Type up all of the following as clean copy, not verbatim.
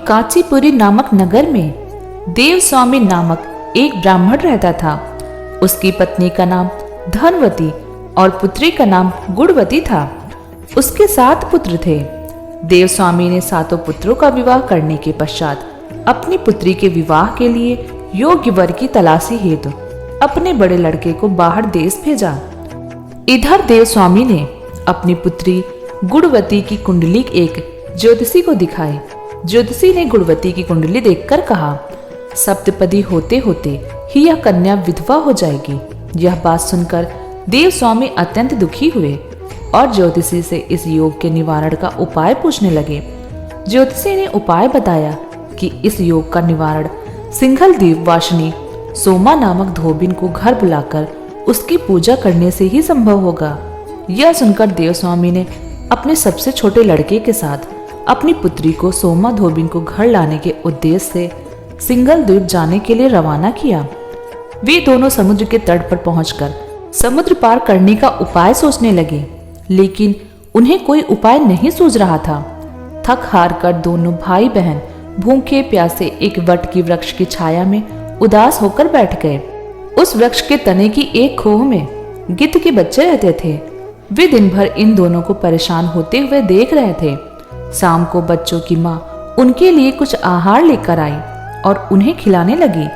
कांचीपुरी नामक नगर में देवस्वामी नामक एक ब्राह्मण रहता था। उसकी पत्नी का नाम धनवती और पुत्री का नाम गुणवती था। उसके 7 पुत्र थे। देवस्वामी ने 7 पुत्रों का विवाह करने के पश्चात अपनी पुत्री के विवाह के लिए योग्य वर की तलाशी हेतु अपने बड़े लड़के को बाहर देश भेजा। इधर देवस्वामी ने अपनी पुत्री गुणवती की कुंडली एक ज्योतिषी को दिखाई। ज्योतिषी ने गुणवती की कुंडली देखकर कहा, सप्तपदी होते होते ही यह कन्या विधवा हो जाएगी। यह बात सुनकर देवस्वामी अत्यंत दुखी हुए और ज्योतिषी से इस योग के निवारण का उपाय पूछने लगे। ज्योतिषी ने उपाय बताया कि इस योग का निवारण सिंघल द्वीप वासिनी सोमा नामक धोबिन को घर बुलाकर उसकी पूजा करने से ही संभव होगा। यह सुनकर देवस्वामी ने अपने सबसे छोटे लड़के के साथ अपनी पुत्री को सोमा धोबिन को घर लाने के उद्देश्य से सिंघल द्वीप जाने के लिए रवाना किया। वे दोनों समुद्र के तट पर पहुंचकर समुद्र पार करने का उपाय सोचने लगे, लेकिन उन्हें कोई उपाय नहीं सूझ रहा था। थक हार कर दोनों भाई बहन भूखे प्यासे एक वट की वृक्ष की छाया में उदास होकर बैठ गए। उस वृक्ष के तने की एक खोह में गिद्ध के बच्चे रहते थे। वे दिन भर इन दोनों को परेशान होते हुए देख रहे थे। शाम को बच्चों की माँ उनके लिए कुछ आहार लेकर आई और उन्हें खिलाने लगी,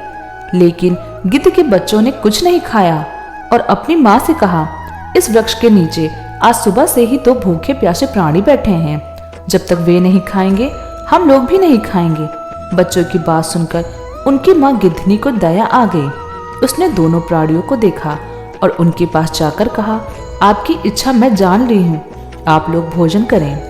लेकिन गिद्ध के बच्चों ने कुछ नहीं खाया और अपनी माँ से कहा, इस वृक्ष के नीचे आज सुबह से ही 2 भूखे प्यासे प्राणी बैठे हैं। जब तक वे नहीं खाएंगे हम लोग भी नहीं खाएंगे। बच्चों की बात सुनकर उनकी माँ गिद्धनी को दया आ गई। उसने दोनों प्राणियों को देखा और उनके पास जाकर कहा, आपकी इच्छा मैं जान ली हूँ, आप लोग भोजन करें।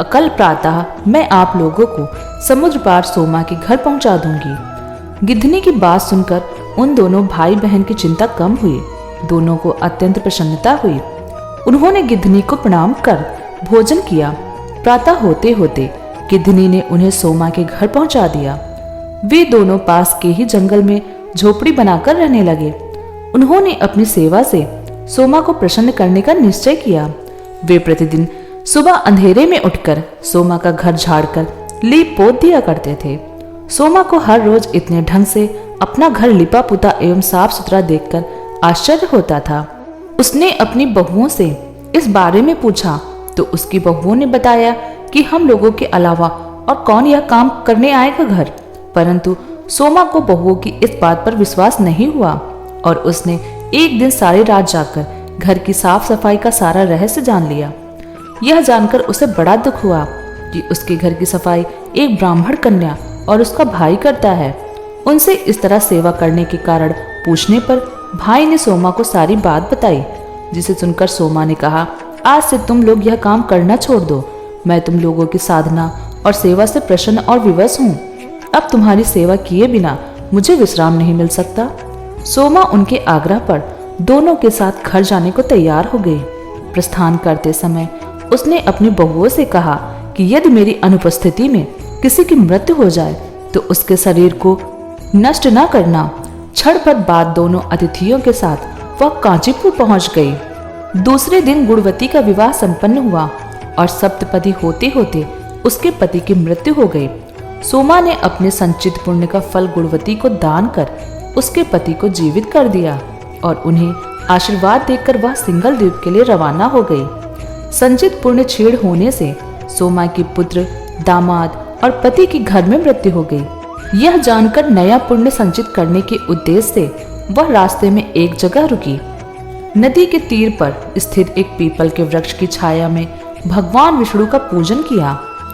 कल प्रातः मैं आप लोगों को समुद्र पार सोमा के घर पहुंचा दूंगी। गिद्धनी की बात सुनकर उन दोनों भाई बहन की चिंता कम हुई। दोनों को अत्यंत प्रसन्नता हुई। उन्होंने गिद्धनी को प्रणाम कर भोजन किया। प्रातः होते होते गिद्धनी ने उन्हें सोमा के घर पहुंचा दिया। वे दोनों पास के ही जंगल में झोपड़ी बनाकर रहने लगे। उन्होंने अपनी सेवा से सोमा को प्रसन्न करने का निश्चय किया। वे प्रतिदिन सुबह अंधेरे में उठकर सोमा का घर झाड़कर लीप पोत दिया करते थे। सोमा को हर रोज इतने ढंग से अपना घर लिपा पुता एवं साफ सुथरा देखकर आश्चर्य होता था। उसने अपनी बहुओं से इस बारे में पूछा तो उसकी बहुओं ने बताया कि हम लोगों के अलावा और कौन यह काम करने आएगा घर। परंतु सोमा को बहुओं की इस बात पर विश्वास नहीं हुआ और उसने एक दिन सारी रात जाकर घर की साफ सफाई का सारा रहस्य जान लिया। यह जानकर उसे बड़ा दुख हुआ कि उसके घर की सफाई एक ब्राह्मण कन्या और उसका भाई करता है। उनसे इस तरह सेवा करने के कारण पूछने पर भाई ने सोमा को सारी बात बताई, जिसे सुनकर सोमा ने कहा, आज से तुम लोग यह काम करना छोड़ दो। मैं तुम लोगों की साधना और सेवा से प्रसन्न और विवश हूँ। अब तुम्हारी सेवा किए बिना मुझे विश्राम नहीं मिल सकता। सोमा उनके आग्रह पर दोनों के साथ घर जाने को तैयार हो गई। प्रस्थान करते समय उसने अपनी बहुओं से कहा कि यदि मेरी अनुपस्थिति में किसी की मृत्यु हो जाए तो उसके शरीर को नष्ट न करना। क्षण भर बाद दोनों अतिथियों के साथ वह कांचीपुर पहुंच गई। दूसरे दिन गुणवती का विवाह संपन्न हुआ और सप्तपदी होते होते उसके पति की मृत्यु हो गई। सोमा ने अपने संचित पुण्य का फल गुणवती को दान कर उसके पति को जीवित कर दिया और उन्हें आशीर्वाद देकर वह सिंघल द्वीप के लिए रवाना हो गई। संचित पुण्य छीड़ होने से सोमा की पुत्र, दामाद और पति की घर में मृत्यु हो गई। यह जानकर नया पुण्य संचित करने के उद्देश्य से वह रास्ते में एक जगह रुकी। नदी के तीर पर स्थित एक पीपल के वृक्ष की छाया में भगवान विष्णु का पूजन किया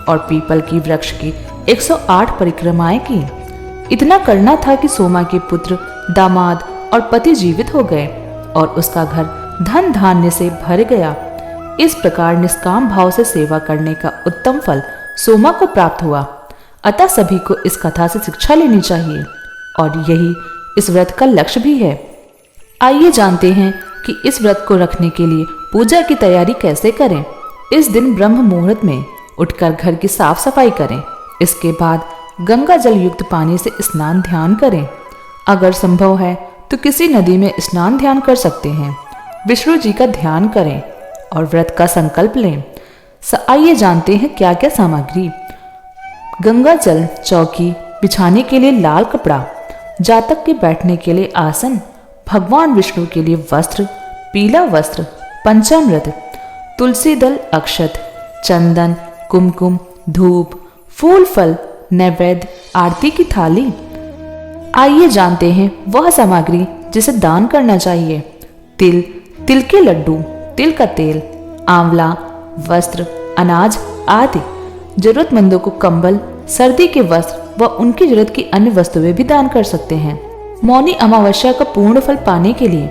और पीपल की वृक्ष की 108 परिक्रमाएं की। इतना करना था कि सोमा के पुत्र, दामाद और पति जीवित हो गए और उसका घर धन धान्य से भर गया। इस प्रकार निष्काम भाव से सेवा करने का उत्तम फल सोमा को प्राप्त हुआ। अतः सभी को इस कथा से शिक्षा लेनी चाहिए और यही इस व्रत का लक्ष्य भी है। आइए जानते हैं कि इस व्रत को रखने के लिए पूजा की तैयारी कैसे करें। इस दिन ब्रह्म मुहूर्त में उठकर घर की साफ सफाई करें। इसके बाद गंगा जल युक्त पानी से स्नान ध्यान करें। अगर संभव है तो किसी नदी में स्नान ध्यान कर सकते हैं। विष्णु जी का ध्यान करें और व्रत का संकल्प लें। आइए जानते हैं क्या क्या सामग्री। गंगा जल, चौकी बिछाने के लिए लाल कपड़ा, जातक के बैठने के लिए आसन, भगवान विष्णु के लिए वस्त्र, पीला वस्त्र, पंचामृत, तुलसी दल, अक्षत, चंदन, कुमकुम, धूप, फूल फल, नैवेद्य, आरती की थाली। आइए जानते हैं वह सामग्री जिसे दान करना चाहिए। तिल, तिल के लड्डू, तिल का तेल, आंवला, वस्त्र, अनाज आदि। जरूरतमंदों को कंबल, सर्दी के वस्त्र व उनकी जरूरत की अन्य वस्तुएं भी दान कर सकते हैं। मौनी अमावस्या का पूर्ण फल पाने के लिए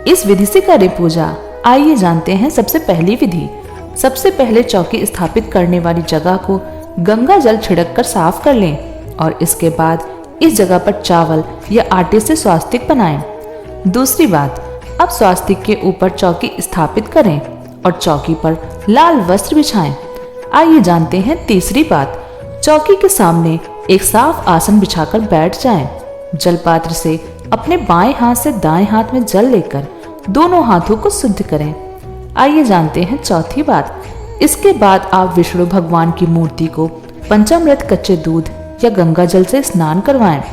इस विधि से करें पूजा। आइए जानते हैं सबसे पहली विधि। सबसे पहले चौकी स्थापित करने वाली जगह को गंगा जल छिड़क कर साफ कर लें और इसके बाद इस जगह पर चावल या आटे से स्वास्तिक बनाएं। दूसरी बात, अब स्वास्तिक के ऊपर चौकी स्थापित करें और चौकी पर लाल वस्त्र बिछाएं। आइए जानते हैं तीसरी बात। चौकी के सामने एक साफ आसन बिछाकर बैठ जाएं। जलपात्र से अपने बाएं हाथ से दाएं हाथ में जल लेकर दोनों हाथों को शुद्ध करें। आइए जानते हैं चौथी बात। इसके बाद आप विष्णु भगवान की मूर्ति को पंचामृत, कच्चे दूध या गंगा जल से स्नान करवाएं।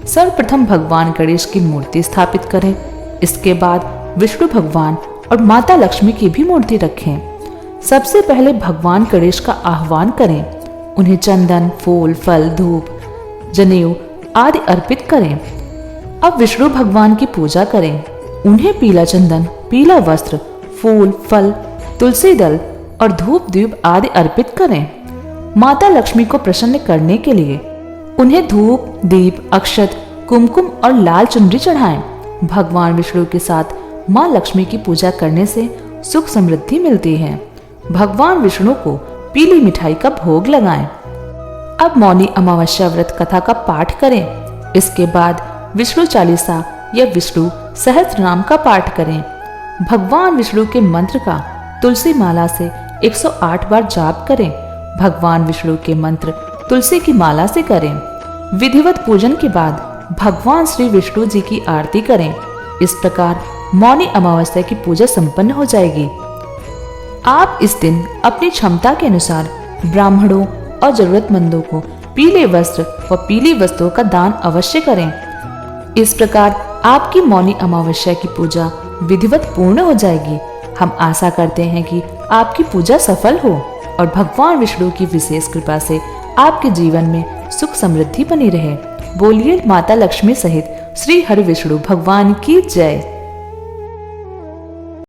सर्वप्रथम भगवान गणेश की मूर्ति स्थापित करें। इसके बाद विष्णु भगवान और माता लक्ष्मी की भी मूर्ति रखें। सबसे पहले भगवान गणेश का आह्वान करें। उन्हें चंदन, फूल, फल, धूप, जनेऊ आदि अर्पित करें। अब विष्णु भगवान की पूजा करें। उन्हें पीला चंदन, पीला वस्त्र, फूल, फल, तुलसी दल और धूप दीप आदि अर्पित करें। माता लक्ष्मी को प्रसन्न करने के लिए उन्हें धूप, दीप, अक्षत, कुमकुम और लाल चुनरी चढ़ाएं। भगवान विष्णु के साथ माँ लक्ष्मी की पूजा करने से सुख समृद्धि मिलती है। भगवान विष्णु को पीली मिठाई का भोग लगाएं। अब मौनी अमावस्या व्रत कथा का पाठ करें। इसके बाद विष्णु चालीसा या विष्णु सहस्त्र नाम का पाठ करें। भगवान विष्णु के मंत्र का तुलसी माला से 108 बार जाप करें। भगवान विष्णु के मंत्र तुलसी की माला से करें। विधिवत पूजन के बाद भगवान श्री विष्णु जी की आरती करें। इस प्रकार मौनी अमावस्या की पूजा संपन्न हो जाएगी। आप इस दिन अपनी क्षमता के अनुसार ब्राह्मणों और जरूरतमंदों को पीले वस्त्र व पीली वस्तुओं का दान अवश्य करें। इस प्रकार आपकी मौनी अमावस्या की पूजा विधिवत पूर्ण हो जाएगी। हम आशा करते हैं कि आपकी पूजा सफल हो और भगवान विष्णु की विशेष कृपा से आपके जीवन में सुख समृद्धि बनी रहे। बोलिए माता लक्ष्मी सहित श्री हरि विष्णु भगवान की जय।